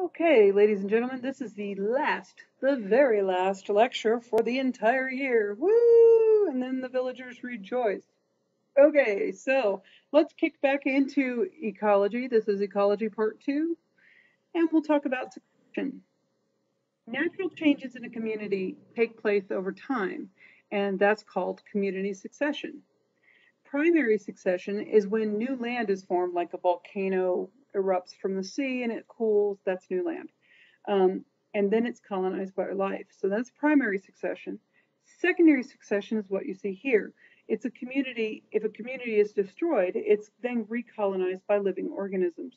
Okay, ladies and gentlemen, this is the very last lecture for the entire year. Woo! And then the villagers rejoice. Okay, so let's kick back into ecology. This is ecology part 2, and we'll talk about succession. Natural changes in a community take place over time, and that's called community succession. Primary succession is when new land is formed, like a volcano erupts from the sea and it cools, that's new land. And then it's colonized by life. So that's primary succession. Secondary succession is what you see here. It's a community, if a community is destroyed, it's then recolonized by living organisms.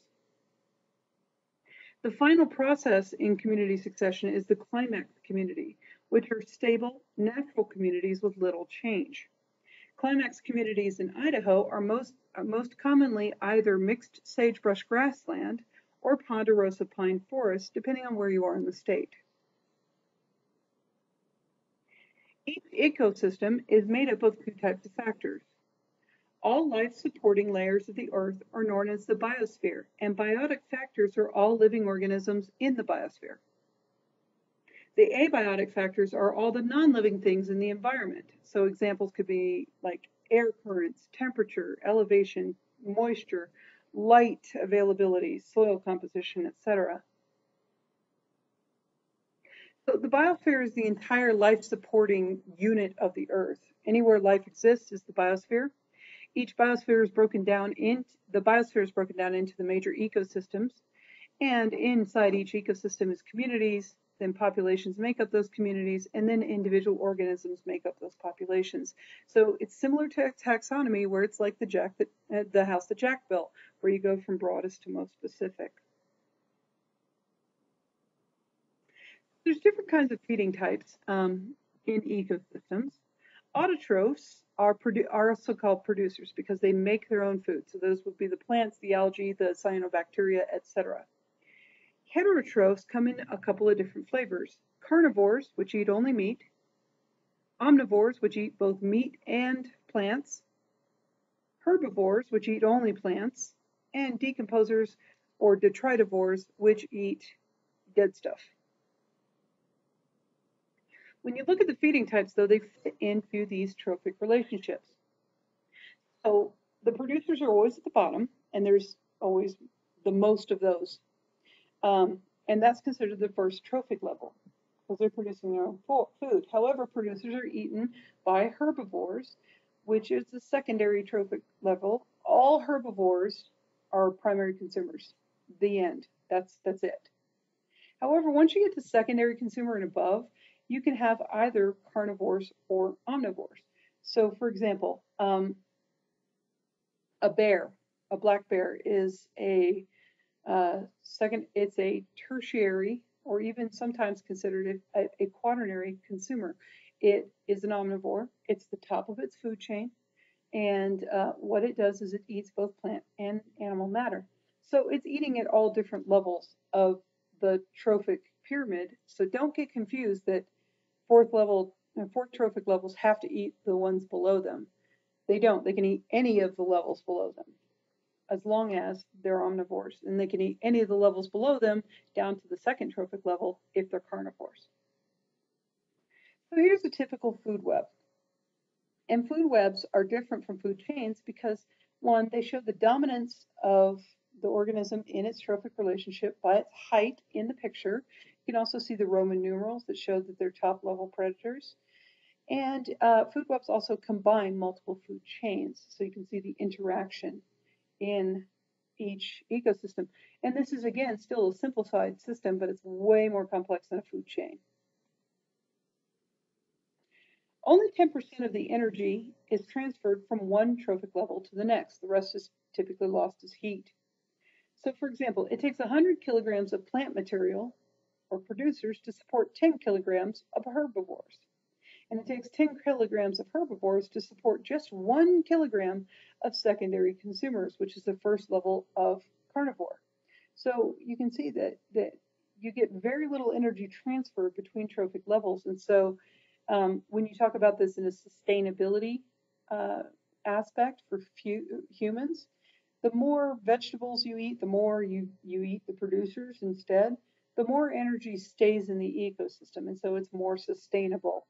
The final process in community succession is the climax community, which are stable, natural communities with little change. Climax communities in Idaho are most commonly either mixed sagebrush grassland or ponderosa pine forest, depending on where you are in the state. Each ecosystem is made up of two types of factors. All life-supporting layers of the Earth are known as the biosphere, and biotic factors are all living organisms in the biosphere. The abiotic factors are all the non-living things in the environment. So examples could be like air currents, temperature, elevation, moisture, light availability, soil composition, etc. So the biosphere is the entire life-supporting unit of the Earth. Anywhere life exists is the biosphere. Each biosphere is broken down into the major ecosystems, and inside each ecosystem is communities. Then populations make up those communities, and then individual organisms make up those populations. So it's similar to taxonomy, where it's like the house that Jack built, where you go from broadest to most specific. There's different kinds of feeding types in ecosystems. Autotrophs are also called producers because they make their own food. So those would be the plants, the algae, the cyanobacteria, etc. Heterotrophs come in a couple of different flavors. Carnivores, which eat only meat. Omnivores, which eat both meat and plants. Herbivores, which eat only plants. And decomposers or detritivores, which eat dead stuff. When you look at the feeding types, though, they fit into these trophic relationships. So the producers are always at the bottom, and there's always the most of those. And that's considered the first trophic level because they're producing their own food. However, producers are eaten by herbivores, which is the secondary trophic level. All herbivores are primary consumers. The end. That's it. However, once you get to secondary consumer and above, you can have either carnivores or omnivores. So, for example, a black bear, is it's a tertiary or even sometimes considered a quaternary consumer. It is an omnivore. It's the top of its food chain. And what it does is it eats both plant and animal matter. So it's eating at all different levels of the trophic pyramid. So don't get confused that fourth trophic levels have to eat the ones below them. They don't. They can eat any of the levels below them as long as they're omnivores. And they can eat any of the levels below them down to the second trophic level if they're carnivores. So here's a typical food web. And food webs are different from food chains because, one, they show the dominance of the organism in its trophic relationship by its height in the picture. You can also see the Roman numerals that show that they're top level predators. And food webs also combine multiple food chains, so you can see the interaction in each ecosystem. And this is, again, still a simplified system, but it's way more complex than a food chain. Only 10% of the energy is transferred from one trophic level to the next. The rest is typically lost as heat. So, for example, it takes 100 kilograms of plant material or producers to support 10 kilograms of herbivores. And it takes 10 kilograms of herbivores to support just 1 kilogram of secondary consumers, which is the first level of carnivore. So you can see that you get very little energy transfer between trophic levels. And so when you talk about this in a sustainability aspect for humans, the more vegetables you eat, the more you eat the producers instead. the more energy stays in the ecosystem, and so it's more sustainable.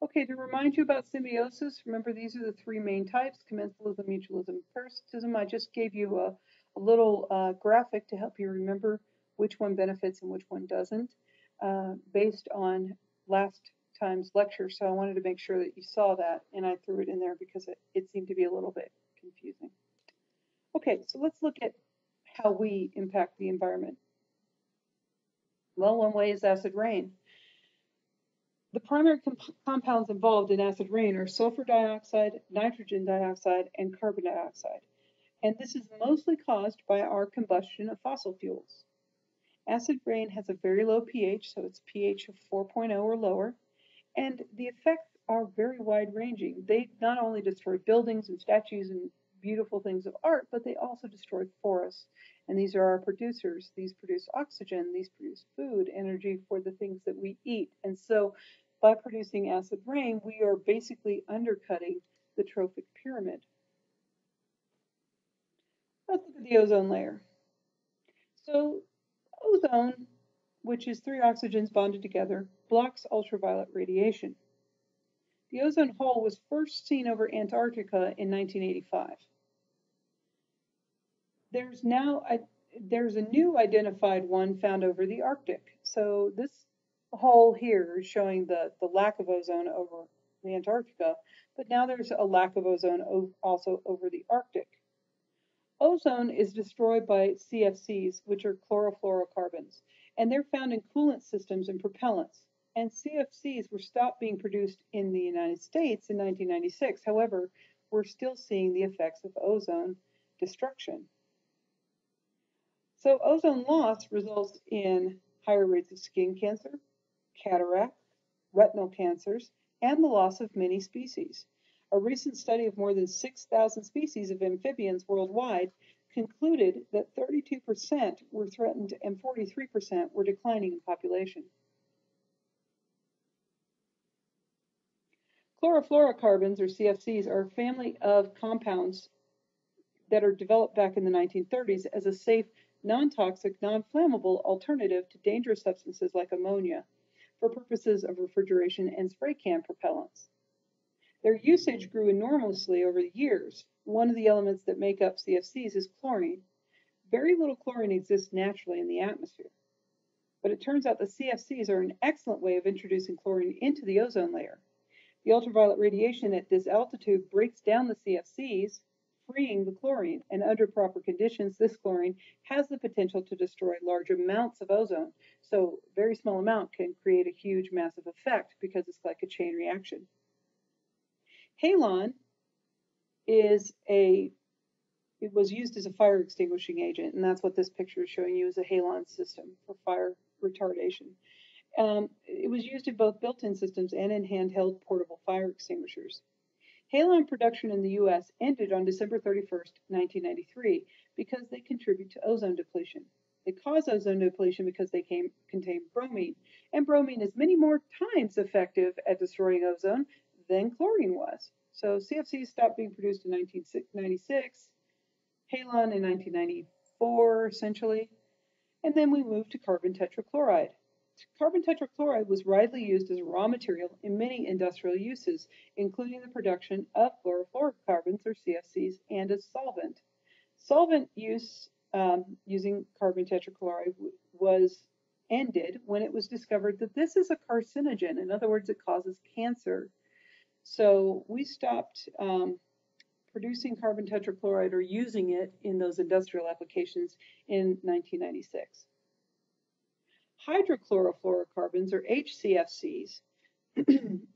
Okay, to remind you about symbiosis, remember these are the three main types: commensalism, mutualism, parasitism. I just gave you a little graphic to help you remember which one benefits and which one doesn't, based on last time's lecture. So I wanted to make sure that you saw that, and I threw it in there because it seemed to be a little bit confusing. Okay, so let's look at how we impact the environment. Well, one way is acid rain. The primary compounds involved in acid rain are sulfur dioxide, nitrogen dioxide, and carbon dioxide. And this is mostly caused by our combustion of fossil fuels. Acid rain has a very low pH, so it's pH of 4.0 or lower, and the effects are very wide-ranging. They not only destroy buildings and statues and beautiful things of art, but they also destroy forests. And these are our producers. These produce oxygen, these produce food, energy for the things that we eat. And so by producing acid rain, we are basically undercutting the trophic pyramid. Let's look at the ozone layer. So ozone, which is 3 oxygens bonded together, blocks ultraviolet radiation. The ozone hole was first seen over Antarctica in 1985. There's a new identified one found over the Arctic. So this hole here is showing the lack of ozone over the Antarctica, but now there's a lack of ozone also over the Arctic. Ozone is destroyed by CFCs, which are chlorofluorocarbons, and they're found in coolant systems and propellants. And CFCs were stopped being produced in the United States in 1996. However, we're still seeing the effects of ozone destruction. So ozone loss results in higher rates of skin cancer, cataract, retinal cancers, and the loss of many species. A recent study of more than 6,000 species of amphibians worldwide concluded that 32% were threatened and 43% were declining in population. Chlorofluorocarbons, or CFCs, are a family of compounds that are developed back in the 1930s as a safe, non-toxic, non-flammable alternative to dangerous substances like ammonia for purposes of refrigeration and spray can propellants. Their usage grew enormously over the years. One of the elements that make up CFCs is chlorine. Very little chlorine exists naturally in the atmosphere. But it turns out the CFCs are an excellent way of introducing chlorine into the ozone layer. The ultraviolet radiation at this altitude breaks down the CFCs, freeing the chlorine, and under proper conditions, this chlorine has the potential to destroy large amounts of ozone. So a very small amount can create a huge, massive effect because it's like a chain reaction. Halon it was used as a fire extinguishing agent, and that's what this picture is showing you, is a halon system for fire retardation. It was used in both built-in systems and in handheld portable fire extinguishers. Halon production in the U.S. ended on December 31st, 1993, because they contribute to ozone depletion. They cause ozone depletion because they contain bromine, and bromine is many more times effective at destroying ozone than chlorine was. So CFCs stopped being produced in 1996, halon in 1994, essentially, and then we moved to carbon tetrachloride. Carbon tetrachloride was widely used as a raw material in many industrial uses, including the production of chlorofluorocarbons, or CFCs, and as solvent. Solvent use using carbon tetrachloride was ended when it was discovered that this is a carcinogen. In other words, it causes cancer. So we stopped producing carbon tetrachloride or using it in those industrial applications in 1996. Hydrochlorofluorocarbons, or HCFCs,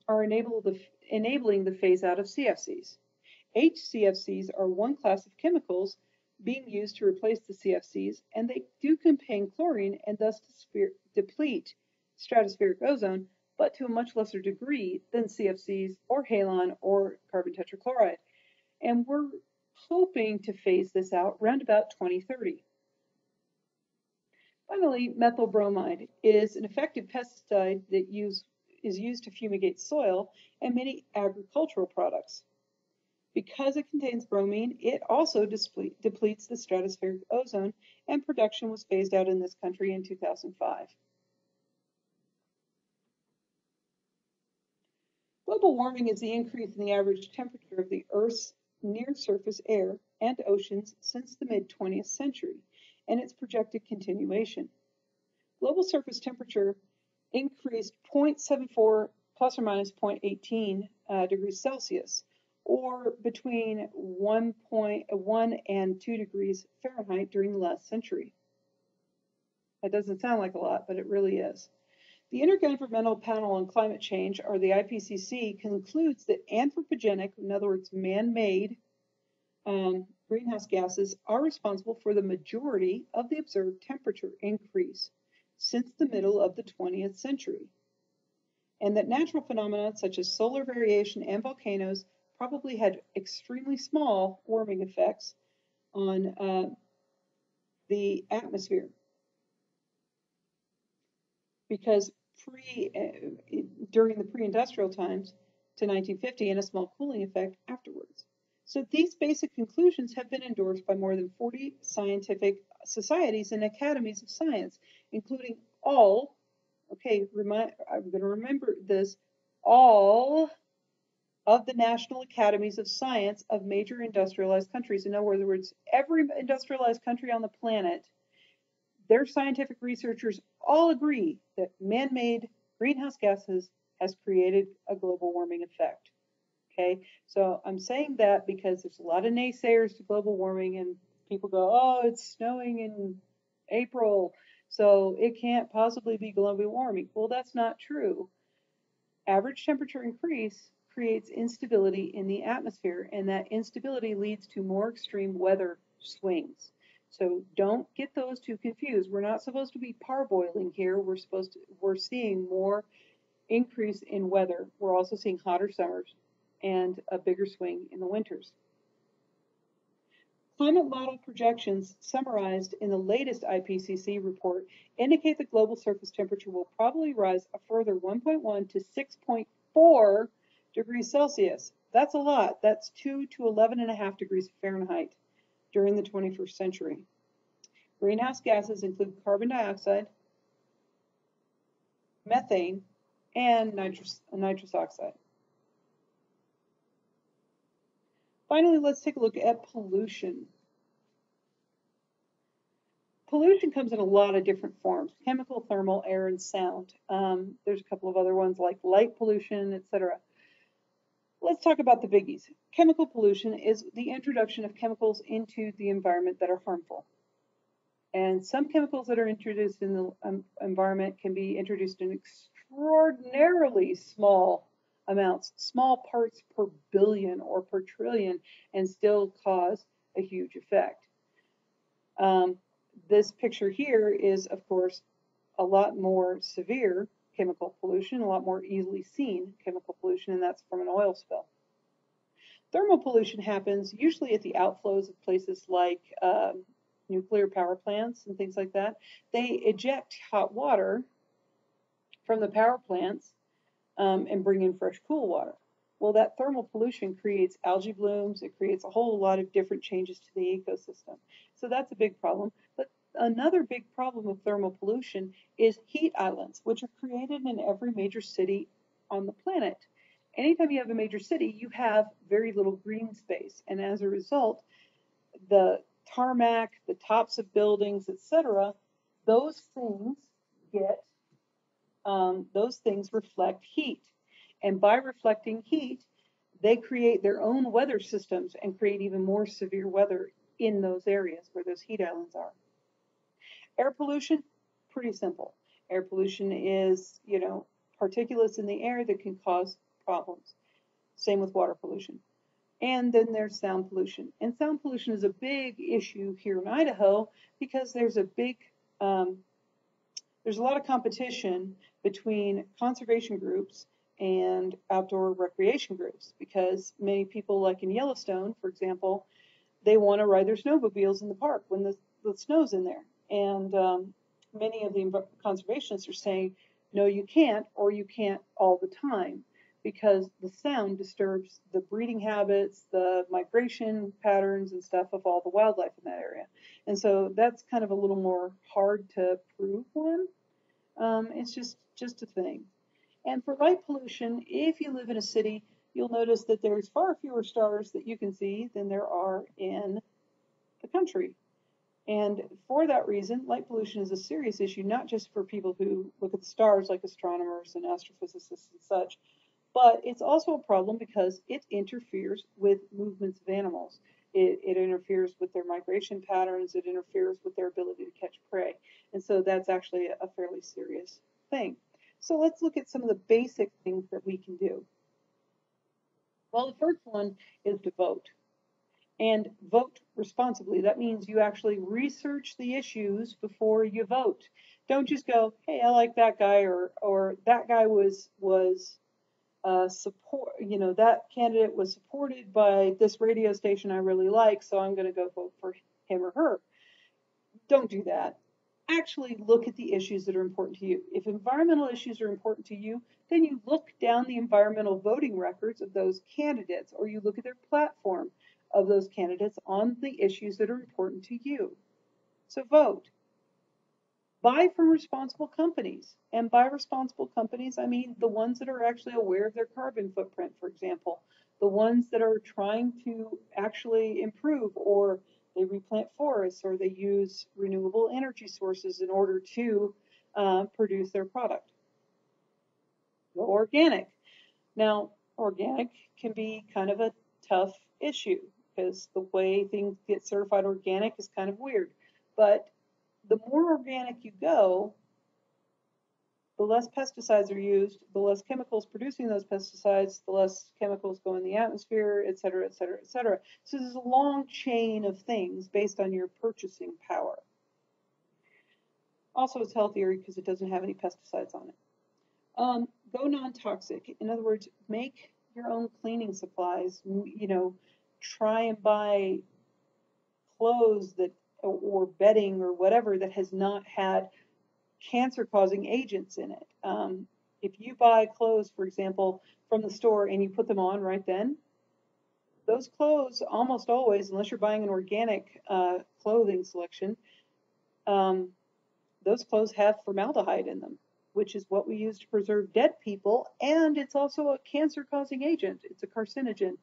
are enabling the phase out of CFCs. HCFCs are one class of chemicals being used to replace the CFCs, and they do contain chlorine and thus deplete stratospheric ozone, but to a much lesser degree than CFCs or halon or carbon tetrachloride. And we're hoping to phase this out around about 2030. Finally, methyl bromide is an effective pesticide that is used to fumigate soil and many agricultural products. Because it contains bromine, it also depletes the stratospheric ozone, and production was phased out in this country in 2005. Global warming is the increase in the average temperature of the Earth's near-surface air and oceans since the mid-20th century, and its projected continuation. Global surface temperature increased 0.74 plus or minus 0.18 degrees Celsius, or between 1.1 and 2 degrees Fahrenheit during the last century. That doesn't sound like a lot, but it really is. The Intergovernmental Panel on Climate Change, or the IPCC, concludes that anthropogenic, in other words, man-made greenhouse gases are responsible for the majority of the observed temperature increase since the middle of the 20th century, and that natural phenomena such as solar variation and volcanoes probably had extremely small warming effects on the atmosphere, because during the pre-industrial times to 1950, and a small cooling effect afterwards. So these basic conclusions have been endorsed by more than 40 scientific societies and academies of science, including all, I'm going to remember this, all of the national academies of science of major industrialized countries. In other words, every industrialized country on the planet, their scientific researchers all agree that man-made greenhouse gases has created a global warming effect. Okay, so I'm saying that because there's a lot of naysayers to global warming, and people go, oh, it's snowing in April, so it can't possibly be global warming. Well, that's not true. Average temperature increase creates instability in the atmosphere, and that instability leads to more extreme weather swings. So don't get those two confused. We're not supposed to be parboiling here. We're seeing more increase in weather. We're also seeing hotter summers and a bigger swing in the winters. Climate model projections summarized in the latest IPCC report indicate that global surface temperature will probably rise a further 1.1 to 6.4 degrees Celsius. That's a lot. That's 2 to 11.5 degrees Fahrenheit during the 21st century. Greenhouse gases include carbon dioxide, methane, and nitrous oxide. Finally, let's take a look at pollution. Pollution comes in a lot of different forms: chemical, thermal, air, and sound. There's a couple of other ones like light pollution, etc. Let's talk about the biggies. Chemical pollution is the introduction of chemicals into the environment that are harmful. And some chemicals that are introduced in the environment can be introduced in extraordinarily small amounts, small parts per billion or per trillion, and still cause a huge effect. This picture here is, of course, a lot more severe chemical pollution, a lot more easily seen chemical pollution, and that's from an oil spill. Thermal pollution happens usually at the outflows of places like nuclear power plants and things like that. They eject hot water from the power plants and bring in fresh, cool water. Well, that thermal pollution creates algae blooms. It creates a whole lot of different changes to the ecosystem. So that's a big problem. But another big problem of thermal pollution is heat islands, which are created in every major city on the planet. Anytime you have a major city, you have very little green space. And as a result, the tarmac, the tops of buildings, etc., those things reflect heat. And by reflecting heat, they create their own weather systems and create even more severe weather in those areas where those heat islands are. Air pollution, pretty simple. Air pollution is, particulates in the air that can cause problems. Same with water pollution. And then there's sound pollution. And sound pollution is a big issue here in Idaho because there's a lot of competition between conservation groups and outdoor recreation groups, because many people, like in Yellowstone, for example, they want to ride their snowmobiles in the park when the snow's in there. And many of the conservationists are saying, no, you can't, or you can't all the time. because the sound disturbs the breeding habits, the migration patterns and stuff of all the wildlife in that area. And so that's kind of a little more hard to prove one. It's just a thing. And for light pollution, if you live in a city, you'll notice that there's far fewer stars that you can see than there are in the country. And for that reason, light pollution is a serious issue, not just for people who look at the stars like astronomers and astrophysicists and such, but it's also a problem because it interferes with movements of animals. It interferes with their migration patterns. It interferes with their ability to catch prey. And so that's actually a fairly serious thing. So let's look at some of the basic things that we can do. Well, the first one is to vote. And vote responsibly. That means you actually research the issues before you vote. Don't just go, hey, I like that guy, or that guy was support, that candidate was supported by this radio station I really like, so I'm going to go vote for him or her. Don't do that. Actually look at the issues that are important to you. If environmental issues are important to you, then you look down the environmental voting records of those candidates, or you look at their platform of those candidates on the issues that are important to you. So vote. Buy from responsible companies. And by responsible companies, I mean the ones that are actually aware of their carbon footprint, for example. The ones that are trying to actually improve, or they replant forests, or they use renewable energy sources in order to produce their product. Go organic. Now, organic can be kind of a tough issue because the way things get certified organic is kind of weird. But the more organic you go, the less pesticides are used, the less chemicals producing those pesticides, the less chemicals go in the atmosphere, et cetera, et cetera, et cetera. So there's a long chain of things based on your purchasing power. Also, it's healthier because it doesn't have any pesticides on it. Go non-toxic. In other words, make your own cleaning supplies. Try and buy clothes that, or bedding or whatever that has not had cancer-causing agents in it. If you buy clothes, for example, from the store and you put them on right then, those clothes almost always, unless you're buying an organic clothing selection, those clothes have formaldehyde in them, which is what we use to preserve dead people, and it's also a cancer-causing agent. It's a carcinogen.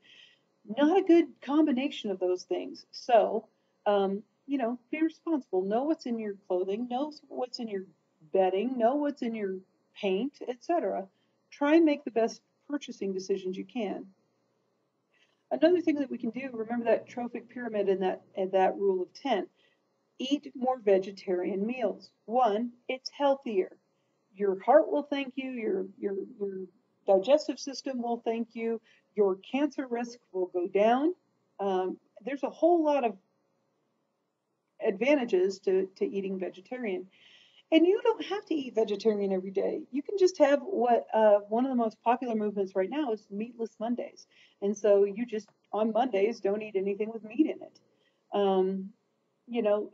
Not a good combination of those things. So, be responsible. Know what's in your clothing, know what's in your bedding, know what's in your paint, etc. Try and make the best purchasing decisions you can. Another thing that we can do, remember that trophic pyramid and that rule of 10. Eat more vegetarian meals. One, it's healthier. Your heart will thank you, your digestive system will thank you, your cancer risk will go down. There's a whole lot of advantages to eating vegetarian. And you don't have to eat vegetarian every day. You can just have what one of the most popular movements right now is meatless Mondays. And so you just, on Mondays, don't eat anything with meat in it.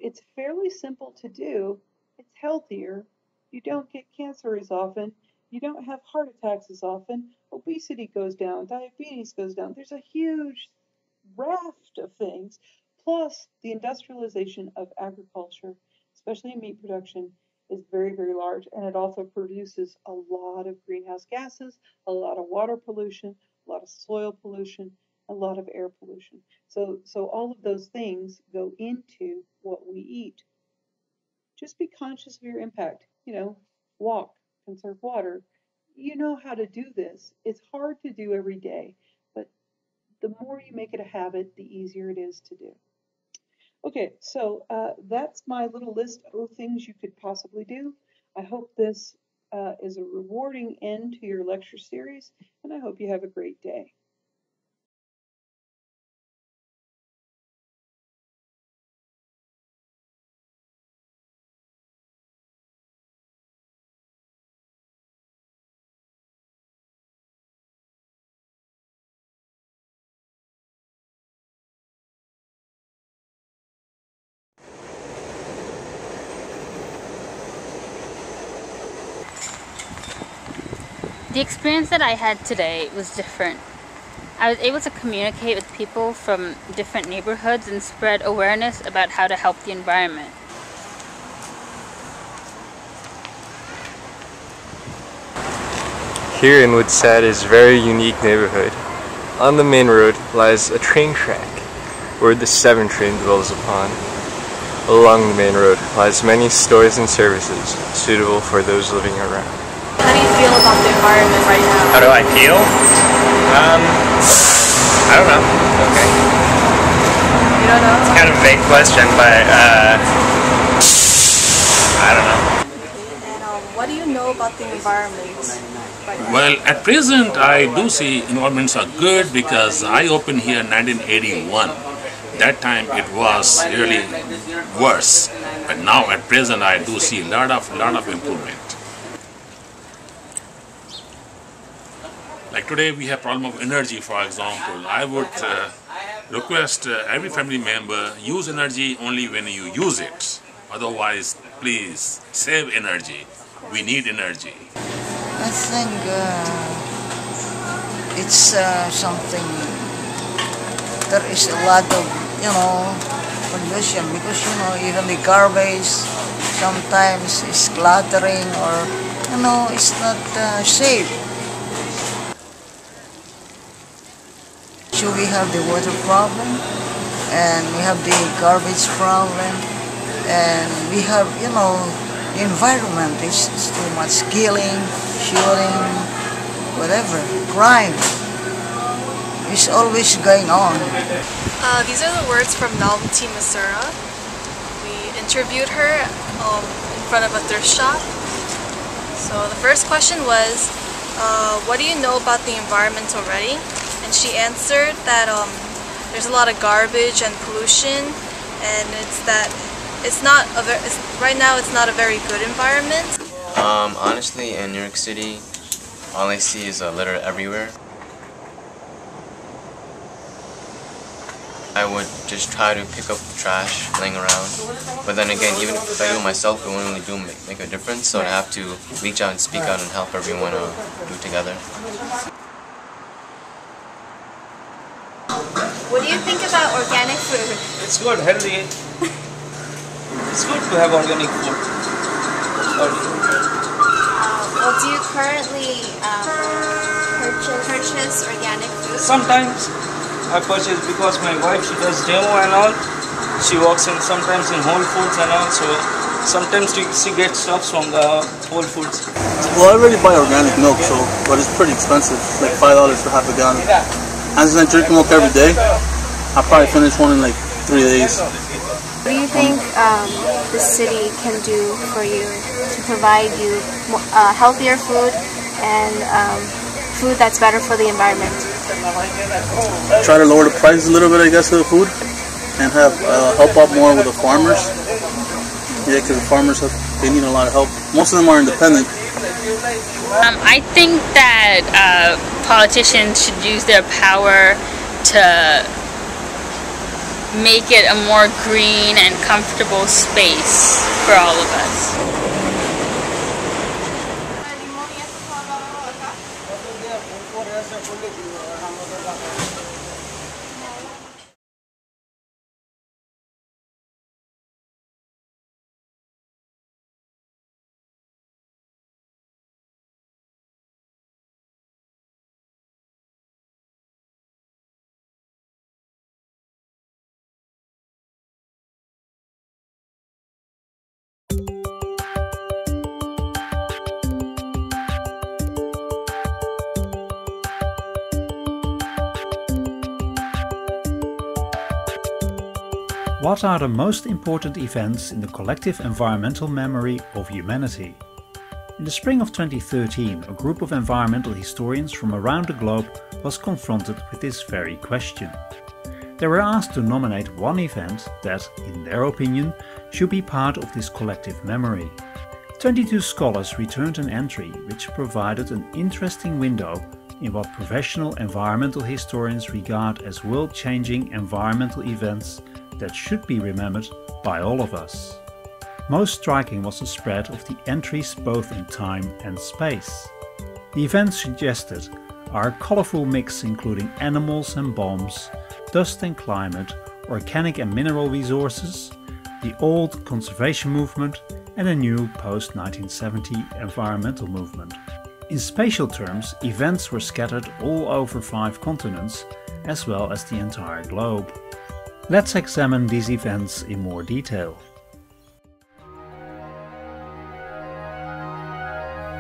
It's fairly simple to do. It's healthier. You don't get cancer as often. You don't have heart attacks as often. Obesity goes down. Diabetes goes down. There's a huge raft of things. Plus, the industrialization of agriculture, especially in meat production, is very, very large. And it also produces a lot of greenhouse gases, a lot of water pollution, a lot of soil pollution, a lot of air pollution. So all of those things go into what we eat. Just be conscious of your impact. Walk, conserve water. You know how to do this. It's hard to do every day, but the more you make it a habit, the easier it is to do. Okay, so that's my little list of things you could possibly do. I hope this is a rewarding end to your lecture series, and I hope you have a great day. The experience that I had today was different. I was able to communicate with people from different neighborhoods and spread awareness about how to help the environment. Here in Woodside is a very unique neighborhood. On the main road lies a train track, where the 7 train dwells upon. Along the main road lies many stores and services suitable for those living around. How do you feel about the environment right now? How do I feel? I don't know. Okay. You don't know? It's kind of a vague question, but I don't know. And what do you know about the environment right now? Well, at present I do see environments are good because I opened here in 1981. That time it was really worse, but now at present I do see a lot of improvement. Like today we have problem of energy, for example. I would request every family member use energy only when you use it. Otherwise, please save energy. We need energy. I think it's something, there is a lot of, pollution because, even the garbage sometimes is cluttering or, it's not safe. So we have the water problem and we have the garbage problem and we have, the environment is too much killing, shooting, whatever, crime is always going on. These are the words from Novelty Masura. We interviewed her in front of a thrift shop. So the first question was, what do you know about the environment already? And she answered that there's a lot of garbage and pollution, and right now it's not a very good environment. Honestly, in New York City, all I see is litter everywhere. I would just try to pick up the trash laying around, but then again, even if I do it myself, it won't really make a difference, so I have to reach out and speak out and help everyone do it together. What do you think about organic food? It's good, healthy. It's good to have organic food. Well, do you currently purchase organic food? Sometimes I purchase because my wife, she does demo and all. She works sometimes in Whole Foods and all, so sometimes she gets stuff from the Whole Foods. Well, I already buy organic milk, but it's pretty expensive, like $5 for half a gallon. And since I drink milk every day, I'll probably finish one in like 3 days. What do you think the city can do for you to provide you healthier food and food that's better for the environment? Try to lower the prices a little bit, I guess, of the food, and have help out more with the farmers. Yeah, because the farmers they need a lot of help. Most of them are independent. I think that politicians should use their power to make it a more green and comfortable space for all of us. What are the most important events in the collective environmental memory of humanity? In the spring of 2013, a group of environmental historians from around the globe was confronted with this very question. They were asked to nominate one event that, in their opinion, should be part of this collective memory. 22 scholars returned an entry which provided an interesting window in what professional environmental historians regard as world-changing environmental events that should be remembered by all of us. Most striking was the spread of the entries both in time and space. The events suggested are a colorful mix including animals and bombs, dust and climate, organic and mineral resources, the old conservation movement and a new post-1970 environmental movement. In spatial terms, events were scattered all over 5 continents as well as the entire globe. Let's examine these events in more detail.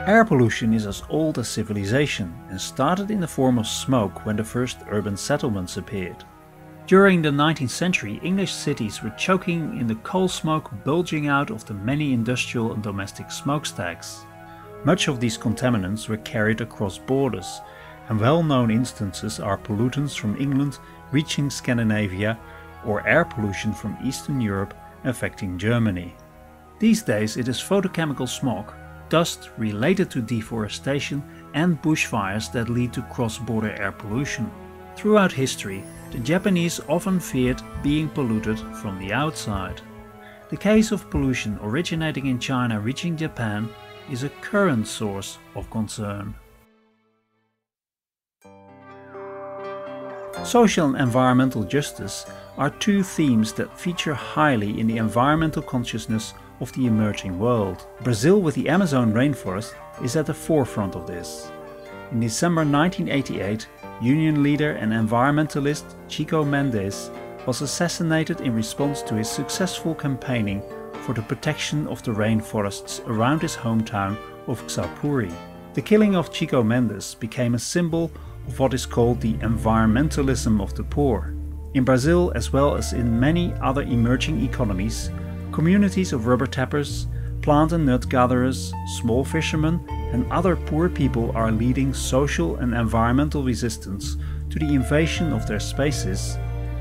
Air pollution is as old as civilization and started in the form of smoke when the first urban settlements appeared. During the 19th century, English cities were choking in the coal smoke bulging out of the many industrial and domestic smokestacks. Much of these contaminants were carried across borders, and well-known instances are pollutants from England reaching Scandinavia or air pollution from Eastern Europe affecting Germany. These days it is photochemical smog, dust related to deforestation and bushfires that lead to cross-border air pollution. Throughout history, the Japanese often feared being polluted from the outside. The case of pollution originating in China reaching Japan is a current source of concern. Social and environmental justice are 2 themes that feature highly in the environmental consciousness of the emerging world. Brazil with the Amazon rainforest is at the forefront of this. In December 1988, union leader and environmentalist Chico Mendes was assassinated in response to his successful campaigning for the protection of the rainforests around his hometown of Xapuri. The killing of Chico Mendes became a symbol of what is called the environmentalism of the poor. In Brazil, as well as in many other emerging economies, communities of rubber tappers, plant and nut gatherers, small fishermen and other poor people are leading social and environmental resistance to the invasion of their spaces,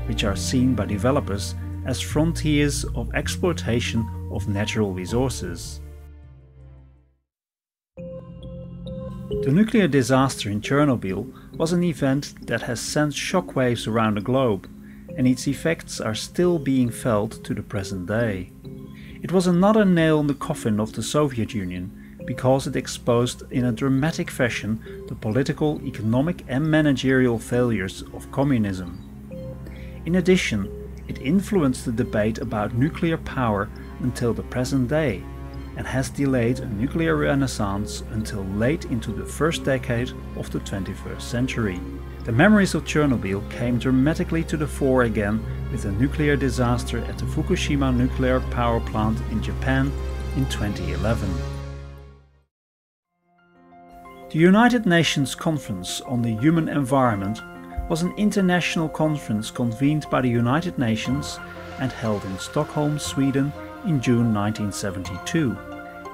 which are seen by developers as frontiers of exploitation of natural resources. The nuclear disaster in Chernobyl was an event that has sent shockwaves around the globe, and its effects are still being felt to the present day. It was another nail in the coffin of the Soviet Union because it exposed in a dramatic fashion the political, economic and managerial failures of communism. In addition, it influenced the debate about nuclear power until the present day and has delayed a nuclear renaissance until late into the first decade of the 21st century. The memories of Chernobyl came dramatically to the fore again with the nuclear disaster at the Fukushima nuclear power plant in Japan in 2011. The United Nations Conference on the Human Environment was an international conference convened by the United Nations and held in Stockholm, Sweden in June 1972.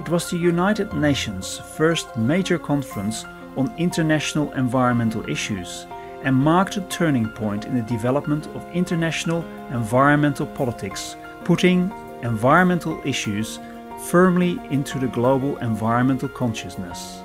It was the United Nations' first major conference on international environmental issues and marked a turning point in the development of international environmental politics, putting environmental issues firmly into the global environmental consciousness.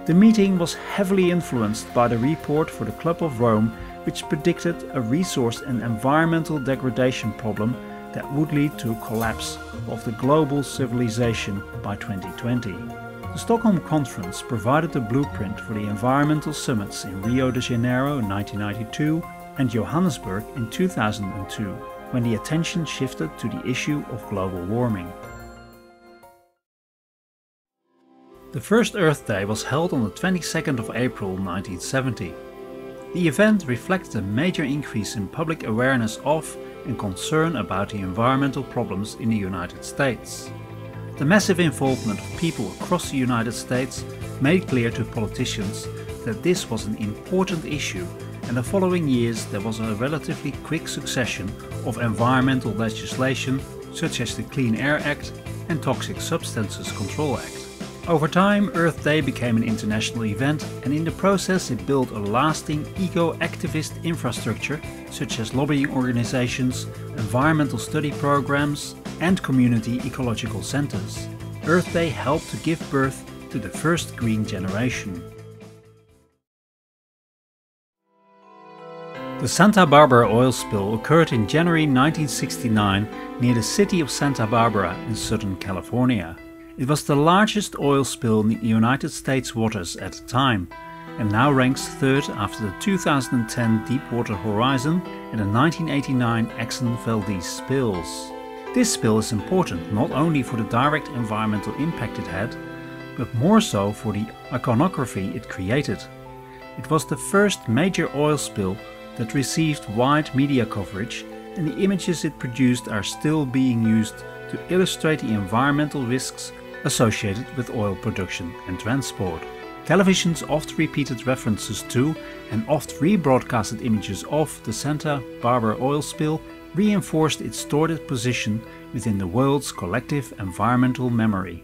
The meeting was heavily influenced by the report for the Club of Rome, which predicted a resource and environmental degradation problem that would lead to a collapse of the global civilization by 2020. The Stockholm Conference provided the blueprint for the environmental summits in Rio de Janeiro in 1992 and Johannesburg in 2002, when the attention shifted to the issue of global warming. The first Earth Day was held on the 22nd of April 1970. The event reflected a major increase in public awareness of and concern about the environmental problems in the United States. The massive involvement of people across the United States made clear to politicians that this was an important issue, and the following years there was a relatively quick succession of environmental legislation such as the Clean Air Act and Toxic Substances Control Act. Over time, Earth Day became an international event, and in the process it built a lasting eco-activist infrastructure such as lobbying organizations, environmental study programs and community ecological centers. Earth Day helped to give birth to the first green generation. The Santa Barbara oil spill occurred in January 1969 near the city of Santa Barbara in Southern California. It was the largest oil spill in the United States waters at the time, and now ranks third after the 2010 Deepwater Horizon and the 1989 Exxon Valdez spills. This spill is important not only for the direct environmental impact it had, but more so for the iconography it created. It was the first major oil spill that received wide media coverage, and the images it produced are still being used to illustrate the environmental risks associated with oil production and transport. Television's oft-repeated references to and oft-rebroadcasted images of the Santa Barbara oil spill reinforced its storied position within the world's collective environmental memory.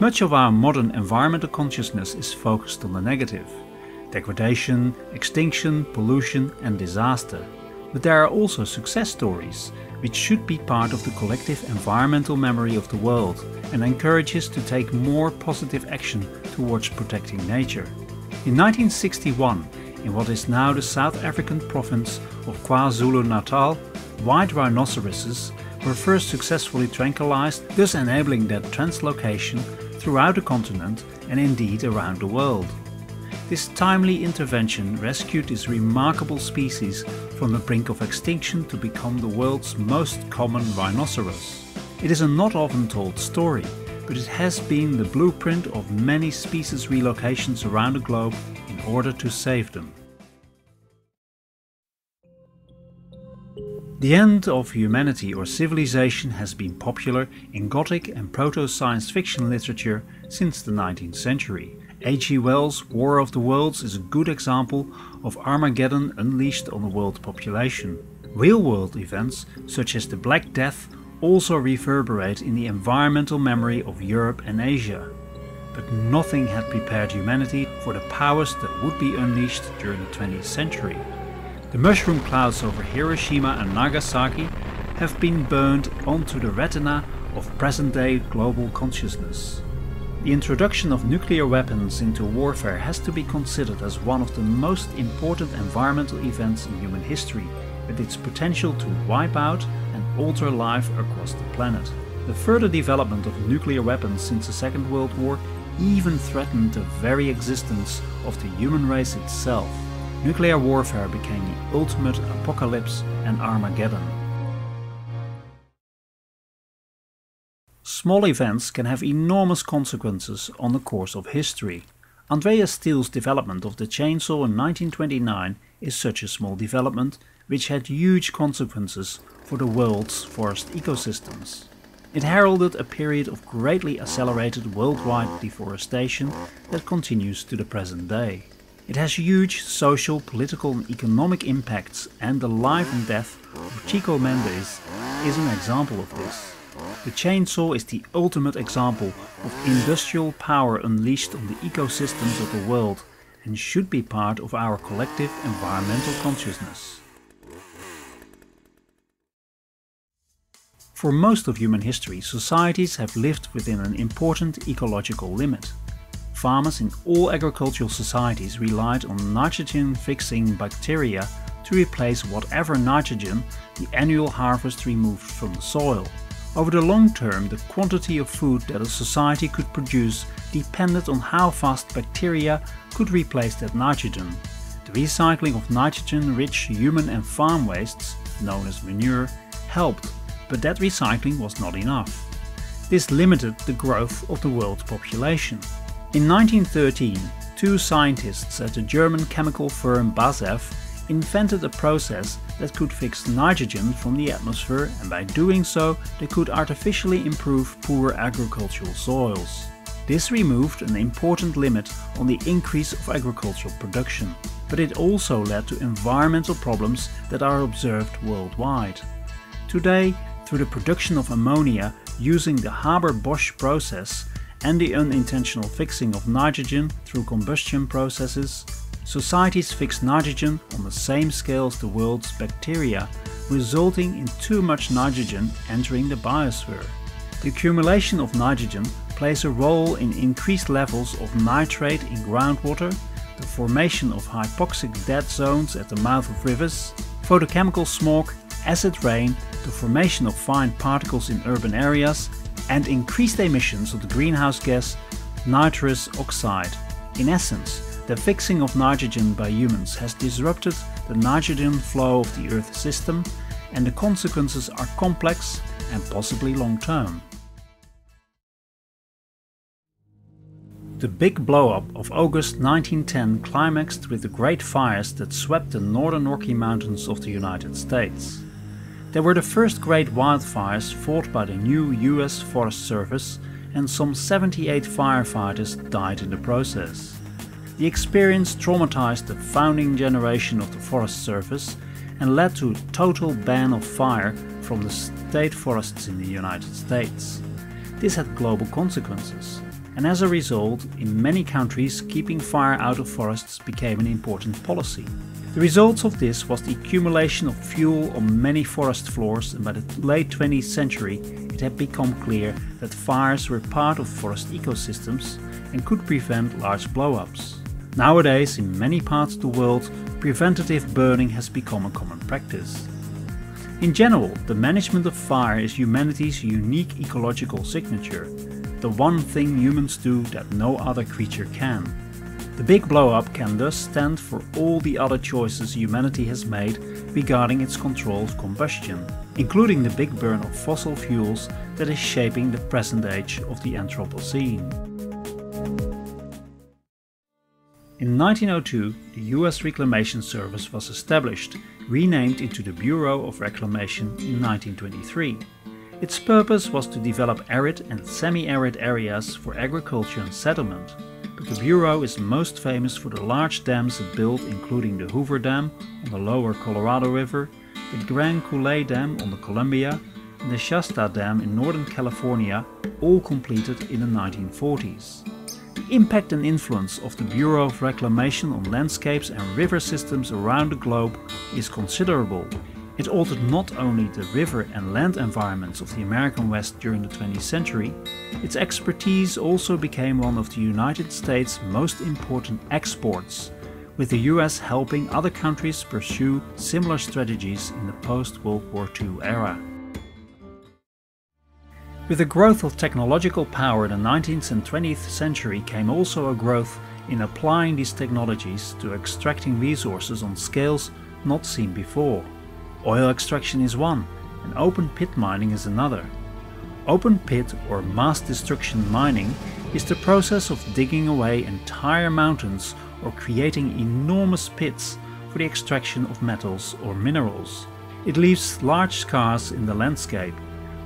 Much of our modern environmental consciousness is focused on the negative: degradation, extinction, pollution and disaster. But there are also success stories, which should be part of the collective environmental memory of the world and encourages to take more positive action towards protecting nature. In 1961, in what is now the South African province of KwaZulu-Natal, white rhinoceroses were first successfully tranquilized, thus enabling their translocation throughout the continent and indeed around the world. This timely intervention rescued this remarkable species from the brink of extinction to become the world's most common rhinoceros. It is a not often told story, but it has been the blueprint of many species relocations around the globe in order to save them. The end of humanity or civilization has been popular in Gothic and proto-science fiction literature since the 19th century. H.G. Wells' War of the Worlds is a good example of Armageddon unleashed on the world population. Real-world events, such as the Black Death, also reverberate in the environmental memory of Europe and Asia. But nothing had prepared humanity for the powers that would be unleashed during the 20th century. The mushroom clouds over Hiroshima and Nagasaki have been burned onto the retina of present-day global consciousness. The introduction of nuclear weapons into warfare has to be considered as one of the most important environmental events in human history, with its potential to wipe out and alter life across the planet. The further development of nuclear weapons since the Second World War even threatened the very existence of the human race itself. Nuclear warfare became the ultimate apocalypse and Armageddon. Small events can have enormous consequences on the course of history. Andreas Steele's development of the chainsaw in 1929 is such a small development which had huge consequences for the world's forest ecosystems. It heralded a period of greatly accelerated worldwide deforestation that continues to the present day. It has huge social, political and economic impacts, and the life and death of Chico Mendes is an example of this. The chainsaw is the ultimate example of industrial power unleashed on the ecosystems of the world and should be part of our collective environmental consciousness. For most of human history, societies have lived within an important ecological limit. Farmers in all agricultural societies relied on nitrogen-fixing bacteria to replace whatever nitrogen the annual harvest removed from the soil. Over the long term, the quantity of food that a society could produce depended on how fast bacteria could replace that nitrogen. The recycling of nitrogen-rich human and farm wastes, known as manure, helped, but that recycling was not enough. This limited the growth of the world population. In 1913, two scientists at the German chemical firm BASF invented a process that could fix nitrogen from the atmosphere, and by doing so they could artificially improve poor agricultural soils. This removed an important limit on the increase of agricultural production, but it also led to environmental problems that are observed worldwide. Today, through the production of ammonia using the Haber-Bosch process and the unintentional fixing of nitrogen through combustion processes, societies fix nitrogen on the same scale as the world's bacteria, resulting in too much nitrogen entering the biosphere. The accumulation of nitrogen plays a role in increased levels of nitrate in groundwater, the formation of hypoxic dead zones at the mouth of rivers, photochemical smog acid rain, the formation of fine particles in urban areas, and increased emissions of the greenhouse gas nitrous oxide. In essence, the fixing of nitrogen by humans has disrupted the nitrogen flow of the Earth system, and the consequences are complex and possibly long-term. The big blow-up of August 1910 climaxed with the great fires that swept the northern Rocky Mountains of the United States. They were the first great wildfires fought by the new US Forest Service, and some 78 firefighters died in the process. The experience traumatized the founding generation of the Forest Service and led to a total ban of fire from the state forests in the United States. This had global consequences, and as a result, in many countries, keeping fire out of forests became an important policy. The results of this was the accumulation of fuel on many forest floors, and by the late 20th century it had become clear that fires were part of forest ecosystems and could prevent large blow-ups. Nowadays, in many parts of the world, preventative burning has become a common practice. In general, the management of fire is humanity's unique ecological signature, the one thing humans do that no other creature can. The big blow-up can thus stand for all the other choices humanity has made regarding its control of combustion, including the big burn of fossil fuels that is shaping the present age of the Anthropocene. In 1902, the US Reclamation Service was established, renamed into the Bureau of Reclamation in 1923. Its purpose was to develop arid and semi-arid areas for agriculture and settlement, but the Bureau is most famous for the large dams it built, including the Hoover Dam on the lower Colorado River, the Grand Coulee Dam on the Columbia, and the Shasta Dam in Northern California, all completed in the 1940s. The impact and influence of the Bureau of Reclamation on landscapes and river systems around the globe is considerable. It altered not only the river and land environments of the American West during the 20th century, its expertise also became one of the United States' most important exports, with the US helping other countries pursue similar strategies in the post-World War II era. With the growth of technological power in the 19th and 20th century came also a growth in applying these technologies to extracting resources on scales not seen before. Oil extraction is one, and open pit mining is another. Open pit or mass destruction mining is the process of digging away entire mountains or creating enormous pits for the extraction of metals or minerals. It leaves large scars in the landscape.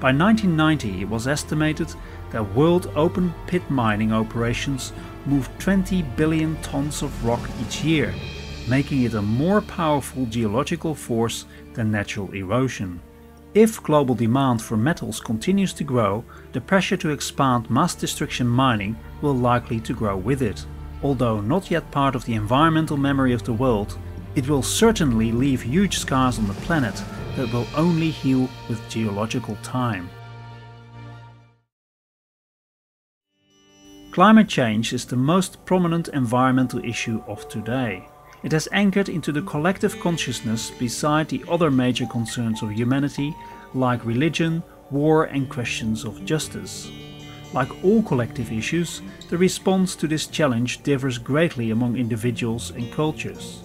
By 1990 it was estimated that world open pit mining operations moved 20 billion tons of rock each year, making it a more powerful geological force than natural erosion. If global demand for metals continues to grow, the pressure to expand mass destruction mining will likely to grow with it. Although not yet part of the environmental memory of the world, it will certainly leave huge scars on the planet that will only heal with geological time. Climate change is the most prominent environmental issue of today. It has anchored into the collective consciousness beside the other major concerns of humanity, like religion, war and questions of justice. Like all collective issues, the response to this challenge differs greatly among individuals and cultures.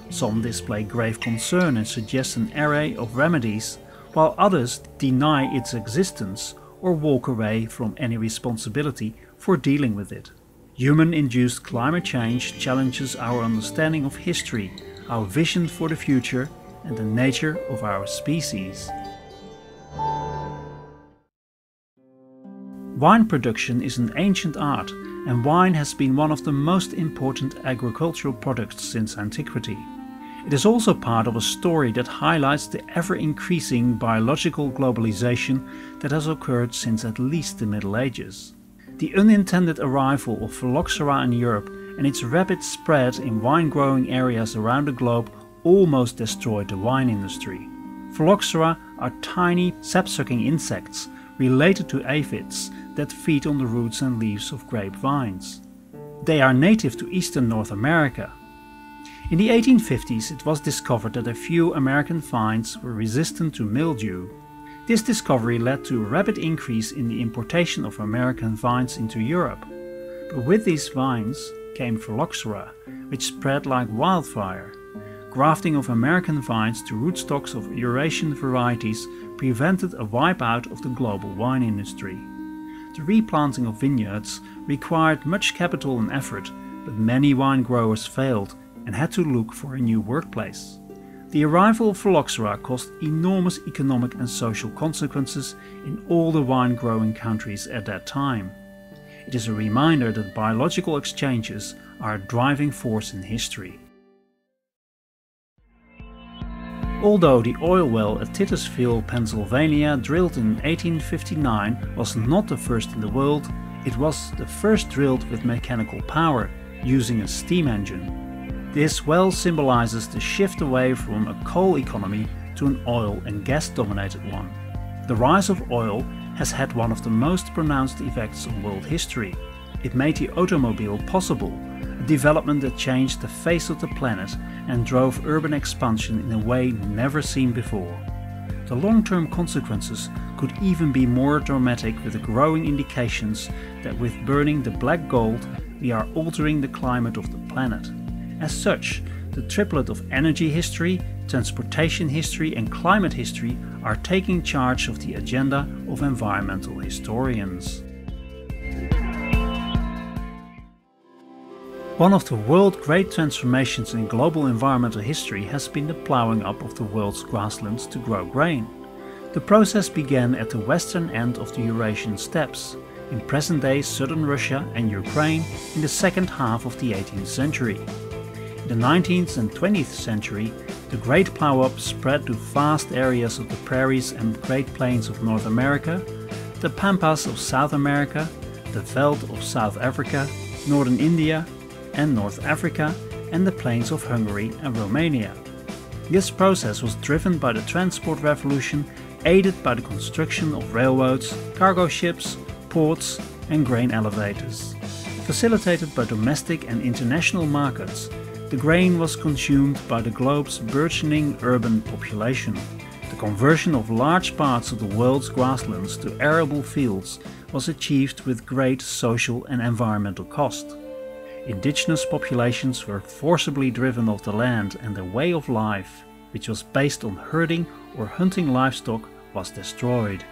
Some display grave concern and suggest an array of remedies, while others deny its existence or walk away from any responsibility for dealing with it. Human-induced climate change challenges our understanding of history, our vision for the future, and the nature of our species. Wine production is an ancient art, and wine has been one of the most important agricultural products since antiquity. It is also part of a story that highlights the ever-increasing biological globalization that has occurred since at least the Middle Ages. The unintended arrival of Phylloxera in Europe and its rapid spread in wine-growing areas around the globe almost destroyed the wine industry. Phylloxera are tiny, sap-sucking insects related to aphids that feed on the roots and leaves of grape vines. They are native to eastern North America. In the 1850s it was discovered that a few American vines were resistant to mildew. This discovery led to a rapid increase in the importation of American vines into Europe. But with these vines came phylloxera, which spread like wildfire. Grafting of American vines to rootstocks of Eurasian varieties prevented a wipeout of the global wine industry. The replanting of vineyards required much capital and effort, but many wine growers failed and had to look for a new workplace. The arrival of phylloxera caused enormous economic and social consequences in all the wine-growing countries at that time. It is a reminder that biological exchanges are a driving force in history. Although the oil well at Titusville, Pennsylvania, drilled in 1859 was not the first in the world, it was the first drilled with mechanical power, using a steam engine. This well symbolizes the shift away from a coal economy to an oil and gas dominated one. The rise of oil has had one of the most pronounced effects on world history. It made the automobile possible, a development that changed the face of the planet and drove urban expansion in a way never seen before. The long-term consequences could even be more dramatic, with the growing indications that with burning the black gold we are altering the climate of the planet. As such, the triplet of energy history, transportation history and climate history are taking charge of the agenda of environmental historians. One of the world's great transformations in global environmental history has been the plowing up of the world's grasslands to grow grain. The process began at the western end of the Eurasian steppes, in present-day southern Russia and Ukraine, in the second half of the 18th century. In the 19th and 20th century, the Great Plow-Up spread to vast areas of the prairies and Great Plains of North America, the Pampas of South America, the Veldt of South Africa, northern India and North Africa, and the plains of Hungary and Romania. This process was driven by the transport revolution, aided by the construction of railroads, cargo ships, ports and grain elevators. Facilitated by domestic and international markets, the grain was consumed by the globe's burgeoning urban population. The conversion of large parts of the world's grasslands to arable fields was achieved with great social and environmental cost. Indigenous populations were forcibly driven off the land, and their way of life, which was based on herding or hunting livestock, was destroyed.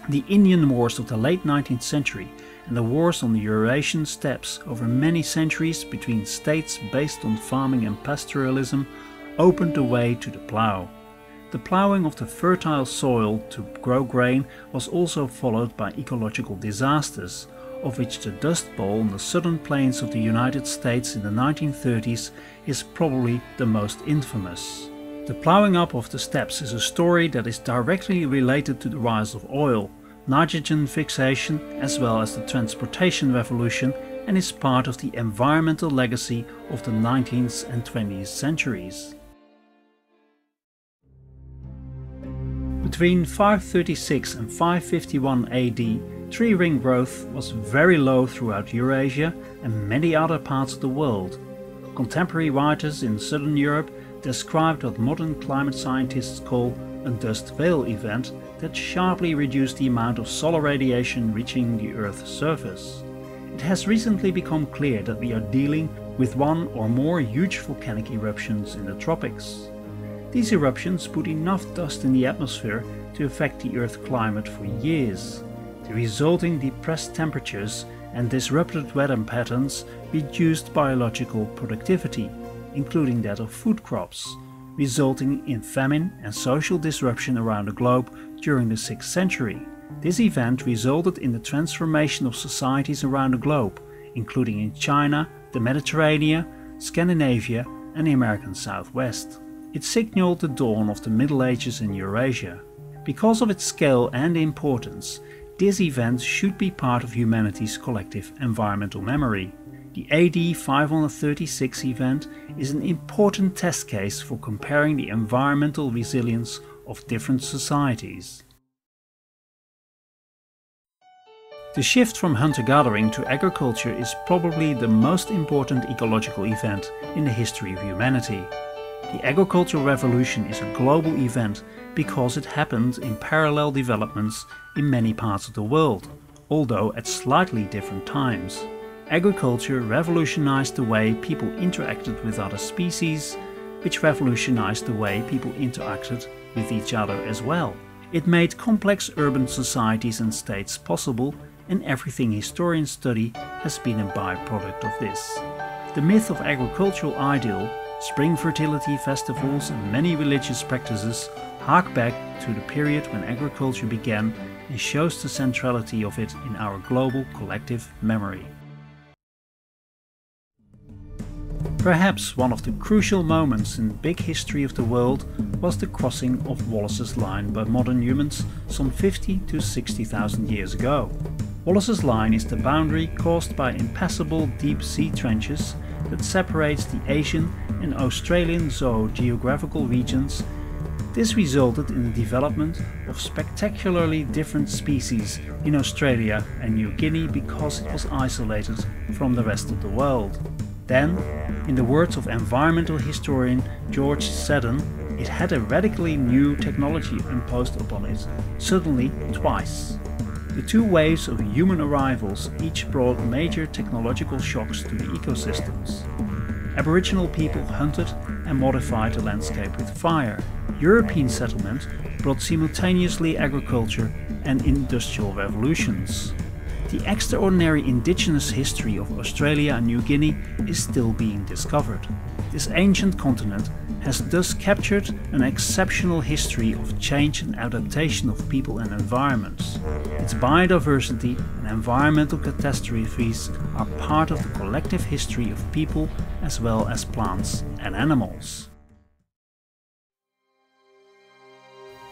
The Indian Wars of the late 19th century and the wars on the Eurasian steppes over many centuries between states based on farming and pastoralism opened the way to the plough. The ploughing of the fertile soil to grow grain was also followed by ecological disasters, of which the Dust Bowl on the southern plains of the United States in the 1930s is probably the most infamous. The ploughing up of the steppes is a story that is directly related to the rise of oil, nitrogen fixation as well as the transportation revolution, and is part of the environmental legacy of the 19th and 20th centuries. Between 536 and 551 AD, tree ring growth was very low throughout Eurasia and many other parts of the world. Contemporary writers in southern Europe described what modern climate scientists call a dust veil event that sharply reduced the amount of solar radiation reaching the Earth's surface. It has recently become clear that we are dealing with one or more huge volcanic eruptions in the tropics. These eruptions put enough dust in the atmosphere to affect the Earth's climate for years. The resulting depressed temperatures and disrupted weather patterns reduced biological productivity, including that of food crops, resulting in famine and social disruption around the globe during the 6th century. This event resulted in the transformation of societies around the globe, including in China, the Mediterranean, Scandinavia and the American Southwest. It signaled the dawn of the Middle Ages in Eurasia. Because of its scale and importance, this event should be part of humanity's collective environmental memory. The AD 536 event is an important test case for comparing the environmental resilience of different societies. The shift from hunter-gathering to agriculture is probably the most important ecological event in the history of humanity. The agricultural revolution is a global event because it happened in parallel developments in many parts of the world, although at slightly different times. Agriculture revolutionized the way people interacted with other species, which revolutionized the way people interacted with each other as well. It made complex urban societies and states possible, and everything historians study has been a byproduct of this. The myth of agricultural ideal, spring fertility festivals and many religious practices hark back to the period when agriculture began and shows the centrality of it in our global collective memory. Perhaps one of the crucial moments in the big history of the world was the crossing of Wallace's Line by modern humans some 50 to 60,000 years ago. Wallace's Line is the boundary caused by impassable deep sea trenches that separates the Asian and Australian zoogeographical regions. This resulted in the development of spectacularly different species in Australia and New Guinea because it was isolated from the rest of the world. Then, in the words of environmental historian George Seddon, it had a radically new technology imposed upon it, suddenly twice. The two waves of human arrivals each brought major technological shocks to the ecosystems. Aboriginal people hunted and modified the landscape with fire. European settlement brought simultaneously agriculture and industrial revolutions. The extraordinary indigenous history of Australia and New Guinea is still being discovered. This ancient continent has thus captured an exceptional history of change and adaptation of people and environments. Its biodiversity and environmental catastrophes are part of the collective history of people as well as plants and animals.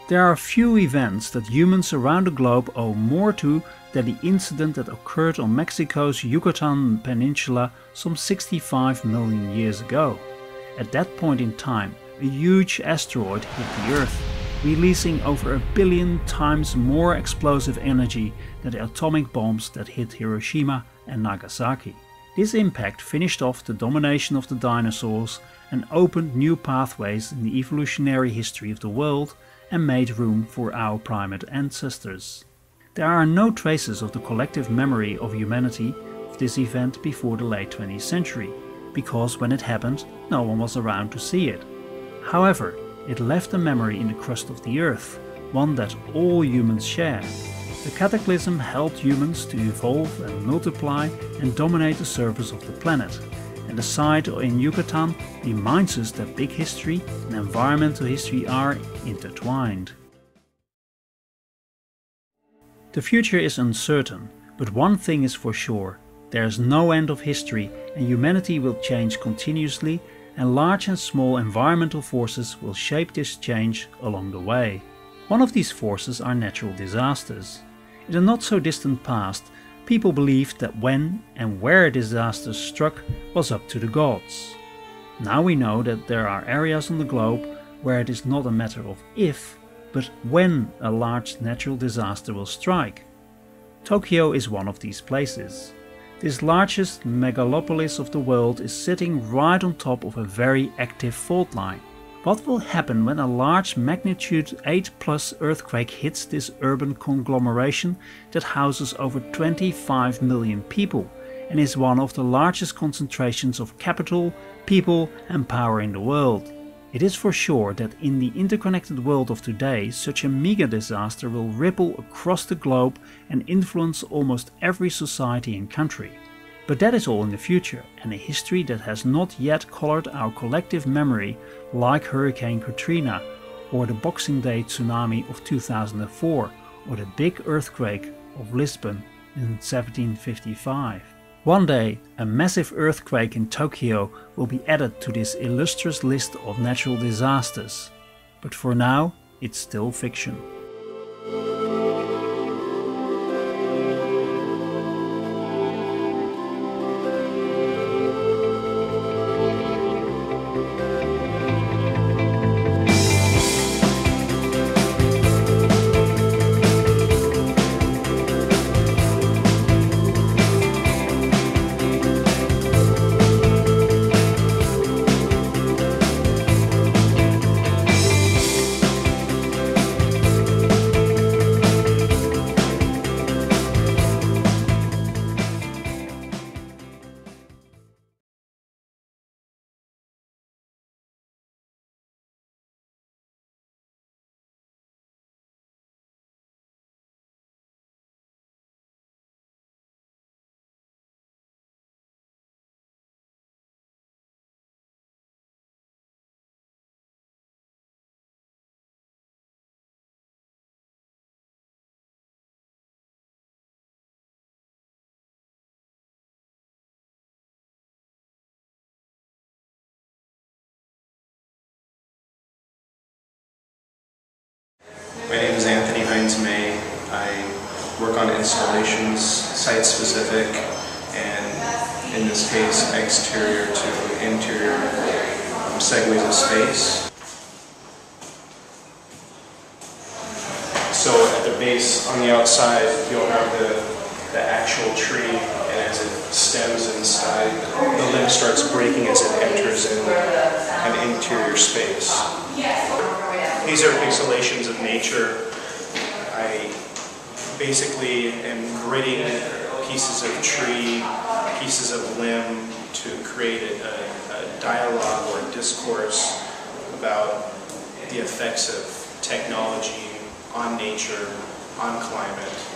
There are few events that humans around the globe owe more to than the incident that occurred on Mexico's Yucatan Peninsula some 65 million years ago. At that point in time, a huge asteroid hit the Earth, releasing over 1 billion times more explosive energy than the atomic bombs that hit Hiroshima and Nagasaki. This impact finished off the domination of the dinosaurs and opened new pathways in the evolutionary history of the world and made room for our primate ancestors. There are no traces of the collective memory of humanity of this event before the late 20th century, because when it happened, no one was around to see it. However, it left a memory in the crust of the Earth, one that all humans share. The cataclysm helped humans to evolve and multiply and dominate the surface of the planet. And the site in Yucatan reminds us that big history and environmental history are intertwined. The future is uncertain, but one thing is for sure. There is no end of history, and humanity will change continuously, and large and small environmental forces will shape this change along the way. One of these forces are natural disasters. In the not so distant past, people believed that when and where disasters struck was up to the gods. Now we know that there are areas on the globe where it is not a matter of if, but when a large natural disaster will strike. Tokyo is one of these places. This largest megalopolis of the world is sitting right on top of a very active fault line. What will happen when a large magnitude 8+ earthquake hits this urban conglomeration that houses over 25 million people and is one of the largest concentrations of capital, people and power in the world? It is for sure that in the interconnected world of today, such a mega disaster will ripple across the globe and influence almost every society and country. But that is all in the future, and a history that has not yet colored our collective memory, like Hurricane Katrina, or the Boxing Day tsunami of 2004, or the big earthquake of Lisbon in 1755. One day, a massive earthquake in Tokyo will be added to this illustrious list of natural disasters. But for now, it's still fiction. My name is Anthony Hines-May. I work on installations, site-specific, and in this case, exterior to interior segues of space. So at the base, on the outside, you'll have the actual tree, and as it stems inside, the limb starts breaking as it enters in an interior space. These are pixelations of nature. I basically am gridding pieces of tree, pieces of limb to create a dialogue or a discourse about the effects of technology on nature, on climate.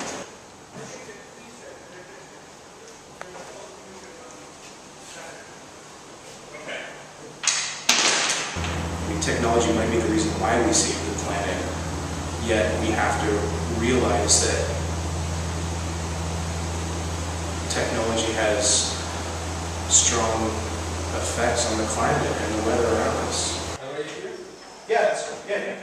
Technology might be the reason why we save the planet, yet we have to realize that technology has strong effects on the climate and the weather around us. Yeah, that's cool. Yeah.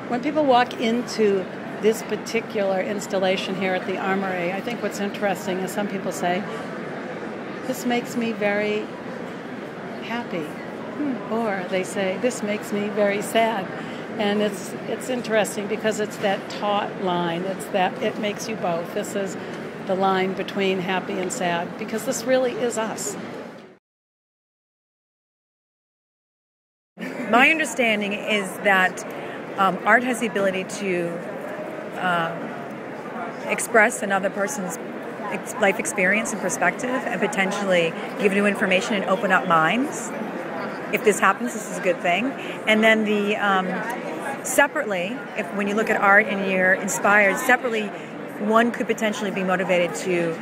When people walk into this particular installation here at the Armory, I think what's interesting is some people say, this makes me very happy. Or they say, this makes me very sad. And it's interesting because it's that taut line. It's that it makes you both. This is the line between happy and sad because this really is us. My understanding is that art has the ability to express another person's life experience and perspective and potentially give new information and open up minds. If this happens, this is a good thing. And then separately, when you look at art and you're inspired, separately, one could potentially be motivated to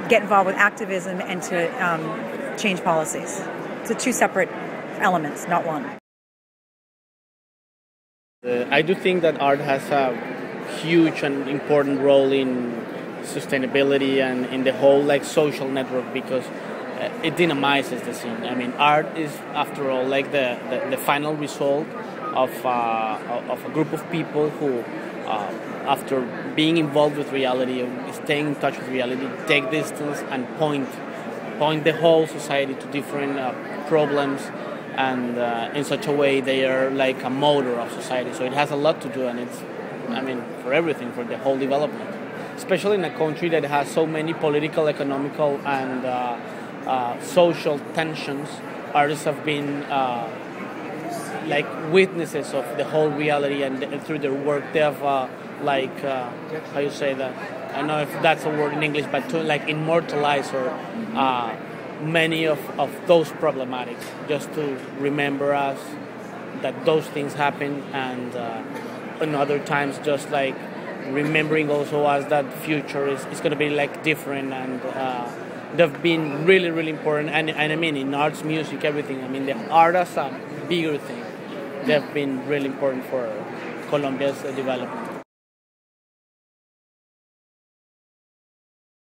get involved with activism and to change policies. So two separate elements, not one. I do think that art has a huge and important role in sustainability and in the whole social network because it dynamizes the scene. I mean, art is, after all, like the final result of a group of people who, after being involved with reality, staying in touch with reality, take distance and point the whole society to different problems. And in such a way they are like a motor of society. So it has a lot to do, and it's, for everything, for the whole development. Especially in a country that has so many political, economical, and social tensions, artists have been like witnesses of the whole reality, and through their work they have how you say that? I don't know if that's a word in English, but to immortalize or many of those problematics, just to remember us that those things happen, and in other times just remembering also us that future is going to be different, and they've been really, really important, and in arts, music, everything. The art as a bigger thing, they've been really important for Colombia's development.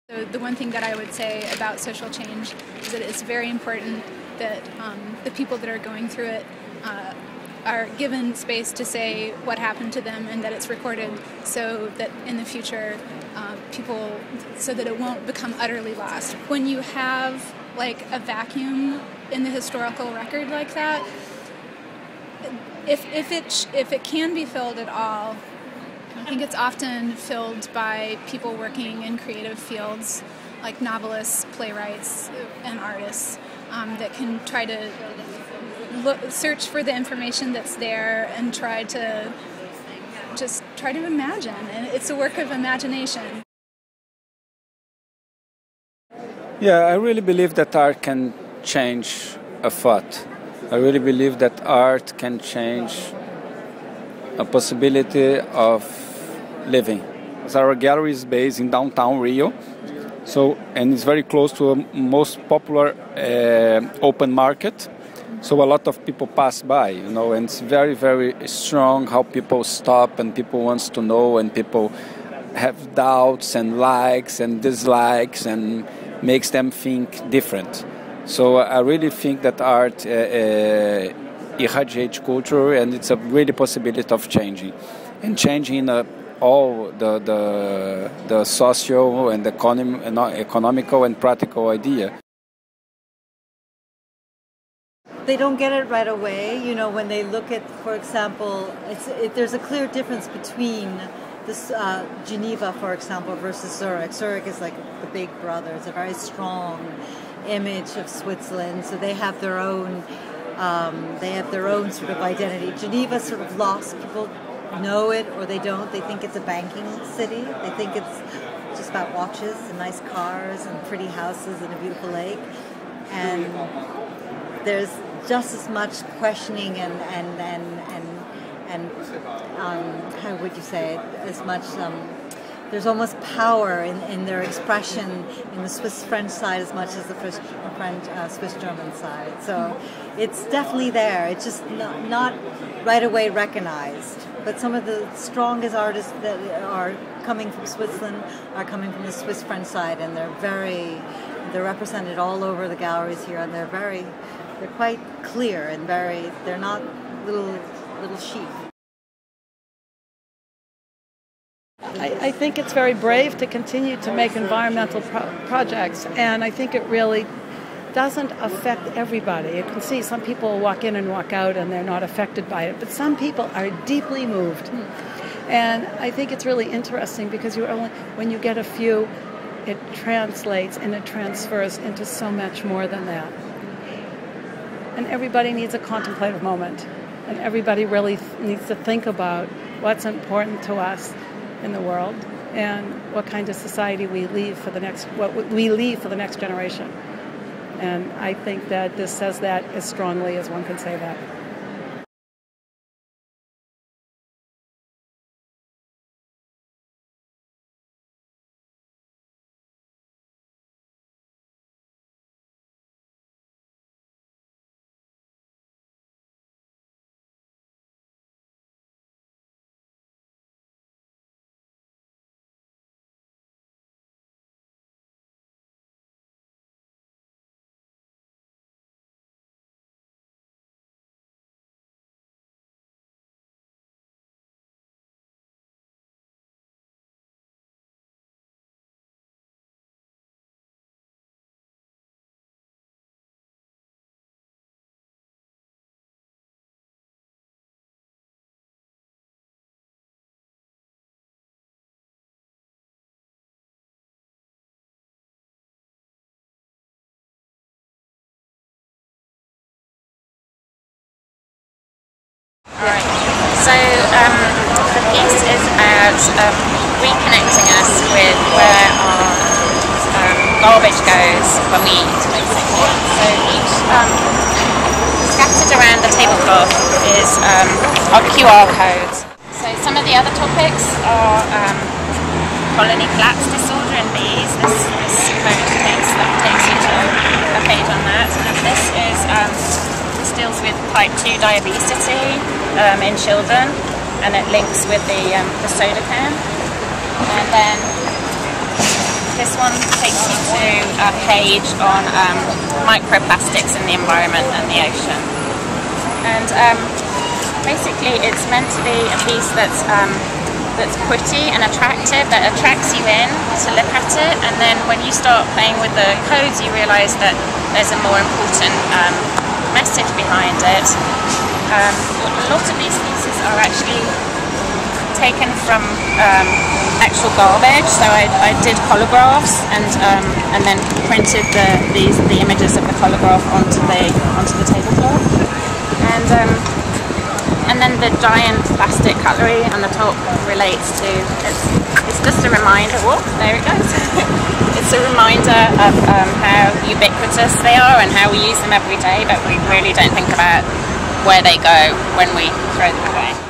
So the one thing that I would say about social change is that it's very important that the people that are going through it are given space to say what happened to them, and that it's recorded so that in the future so that it won't become utterly lost. When you have a vacuum in the historical record like that, if it can be filled at all, I think it's often filled by people working in creative fields like novelists, playwrights, and artists that can try to search for the information that's there and try to imagine. And it's a work of imagination. Yeah, I really believe that art can change a thought. I really believe that art can change a possibility of living. our gallery is based in downtown Rio. So, and it's very close to a most popular open market. So a lot of people pass by, you know, and it's very, very strong how people stop and people wants to know and people have doubts and likes and dislikes and makes them think different. So I really think that art irradiates culture, and it's a really possibility of changing. And changing all the social and economical and practical idea. They don't get it right away, you know, when they look at, for example, there's a clear difference between this Geneva, for example, versus Zurich. Zurich is like the big brother. It's a very strong image of Switzerland, so they have their own sort of identity. Geneva sort of lost. People know it or they don't. They think it's a banking city. They think it's just about watches and nice cars and pretty houses and a beautiful lake. And there's just as much questioning and how would you say it? As much. There's almost power in their expression in the Swiss-French side as much as the Swiss-German side. So it's definitely there. It's just not right away recognized. But some of the strongest artists that are coming from Switzerland are coming from the Swiss-French side, and they're represented all over the galleries here, and they're quite clear and they're not little sheep. I think it's very brave to continue to make environmental projects, and I think it really doesn't affect everybody. You can see some people walk in and walk out and they're not affected by it, but some people are deeply moved. And I think it's really interesting because when you get a few, it translates and it transfers into so much more than that. And everybody needs a contemplative moment, and everybody really needs to think about what's important to us in the world and what kind of society we leave for the next generation. And I think that this says that as strongly as one can say that. Alright, so the piece is about reconnecting us with where our garbage goes when we eat, basically. So each scattered around the tablecloth is our QR codes. So some of the other topics are colony collapse disorder in bees. This code takes you to a page on that. And this is this deals with type 2 diabetes in children, and it links with the soda can. And then this one takes you to a page on microplastics in the environment and the ocean. And basically it's meant to be a piece that's pretty and attractive, that attracts you in to look at it, and then when you start playing with the codes you realise that there's a more important message behind it. A lot of these pieces are actually taken from actual garbage, so I did holographs and then printed the images of the holograph onto the tablecloth, and then the giant plastic cutlery on the top relates to it's just a reminder. Whoop, there it goes. It's a reminder of how ubiquitous they are and how we use them every day, but we really don't think about where they go when we throw them away.